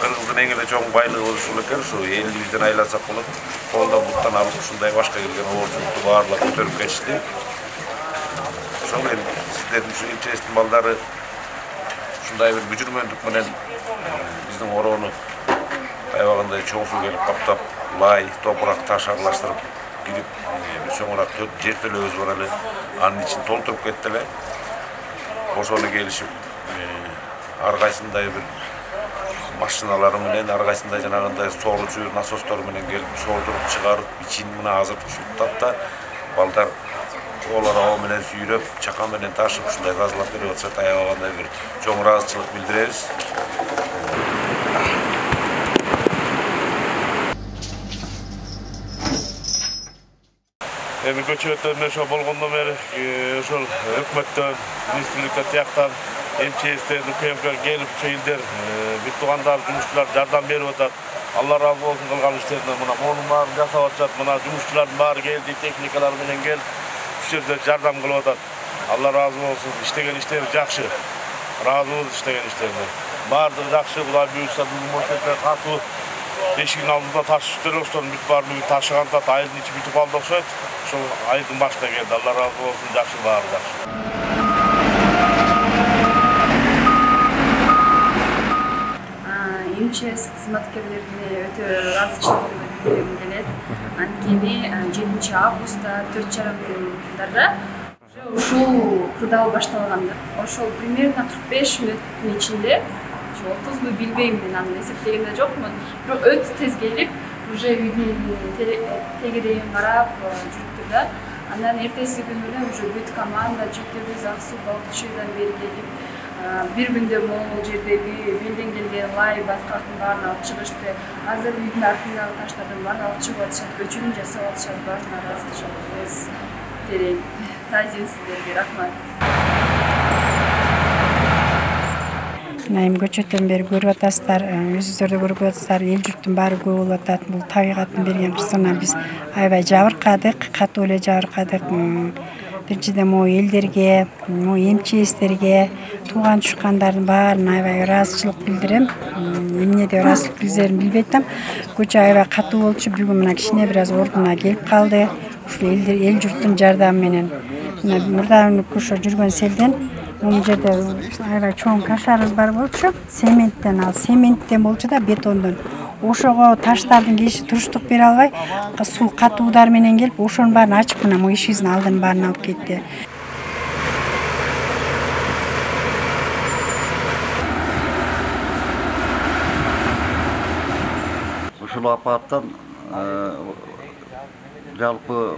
Kırgızdın engele çok baylığı oluşulurken şu 50-100'den aylasak olup kolda buttan alıp şunday başka gelgen oğuzculuklu bağırla götürüp geçti. Şöyle sizlerin şu ilçe istimalları şunday bir bücürmöndük menen bizden oronu ayvağında çoğu su gelip kaptap lay, toprak, taş arlaştırıp gidip bir soğurak jertelöğüz var ali anın için tolturup kettiler. Oşonu gelişip argaysında bir maşinaları menen argaysında janagınday sorucu nasostor menen gelip sordurup çıkarıp için mına hazır tuttup da balдар olar o menen süyrep çakan menen taşıp şunday gazlap berip atsa tayabaganda bir çoğun razıçılık bildireriz. Emin köçötörüne şo bolgondo beri ошол өкмөттөн, министрликтен тияктан МЧСтен УКМК келип чейилдер бир туугандар жумушчулар жардам берип атат. Алла разы болсун кылган иштеринен мына монун баарын жасап атышат. Мына жумушчулардын баары келди, техникалар менен келип ушул жерде жардам кылып атат. Алла разы болсун. Иштеген иштери жакшы. Разыбыз иштеген иштерине. Баардыгы жакшы. Кудай буйрса бүгүн мөшөтө катуу эшигин алдында таш үстөлө ошон бүт баары бүгүн ташыганда айдын ичи бүтүп калды окшойт. Ошол айдын башта келди. Алла разы болсун. Жакшы баары жакшы. МЧС кызматкерлерине өтө ыраазычылыгымды билдиргим келет. Анткени 7 августта 4:30 ушул кырдаал башталган. Ошол примерно 45 мүнөттүн ичинде 30 билбейм, мен аны эсептеген да жокмун. Бирок өтө тез келип, уже үйдүн тегерегин карап жүрүптүр да. Андан эртеси күнү эле уже бүт команда жетебиз ак суу балыкчыдан бери келип, bir günde могул жердеги белден келген лай баткактын баарын алып чыгышты. Азыр үйдүн артындагы таштардын баарын алып чыгып атышат, көчүрүн жасап атышат, баарына ыраазычылыгыбыз терең. Тазим сиздерге рахмат. Эми көчөттөн бери көрүп атасыздар, өзүңүздөрдө көрүп атасыздар, эл журттун баары көп болуп атат. Бул табигаттын берген кырсыгынан биз аябай жабыркадык, катуу эле жабыркадык. Биринчиден могу элдерге, могу МЧСтерге, тууган тушкандардын баарына аябай ыраазычылык билдирем. Эмне деп ыраазычылык билдирерин билбей атам. Көчө аябай катуу болчу, бүгүн мына кичине бир аз ордуна келип калды. Ушул эл журттун жардамы менен. Мына мурдагы ошо жүргөн селден бул жерде аябай чоң кашарыбыз бар болчу. Цементтен болчу да бетондон. Ошого таштардын кеши туруштук бере албай, суу катуудар менен келип, ошонун баарын ачып мына могу ишибиздин алдын баарын алып кетти. Ушул апаттан жалпы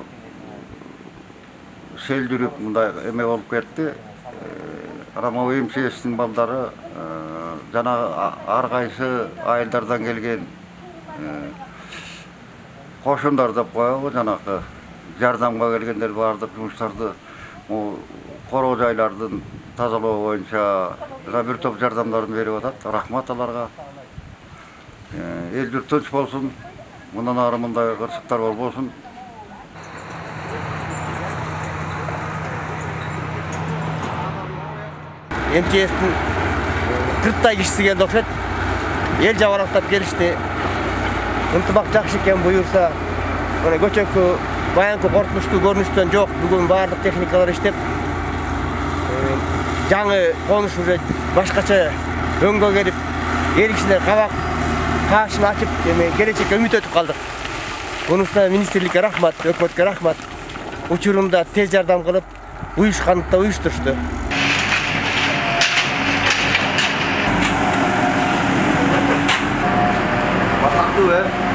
сел жүрүп мындай эме болуп кетти. Рамау МЧСтин балдары жана ар кайсы айылдардан келген кошундар деп коелу, жанакы жардамга келгендер баардык жумуштарды короо жайлардын тазалоо боюнча бир топ жардамдарын берип атат. Рахмат аларга. Эл журт тынч болсун, мындан ары мындай кырсыктар болбосун. МЧСтин 40 кишиси келди окшойт. Эл жабырактап келишти. Ынтымак жакшы экен буюрса, мына көчөккө баянкы коркунучтуу көрүнүштөн жок. Бүгүн баардык техникалар иштеп, жаңы конуш уже башкача өңгө келип, эл кишилер кабак кашын ачып, келечекке үмүт өтүп калдык. Бунусуна министрликке рахмат, өкмөткө рахмат. Учурунда тез жардам кылып, уюшкандыкта уюштурушту. Bakaklı ver.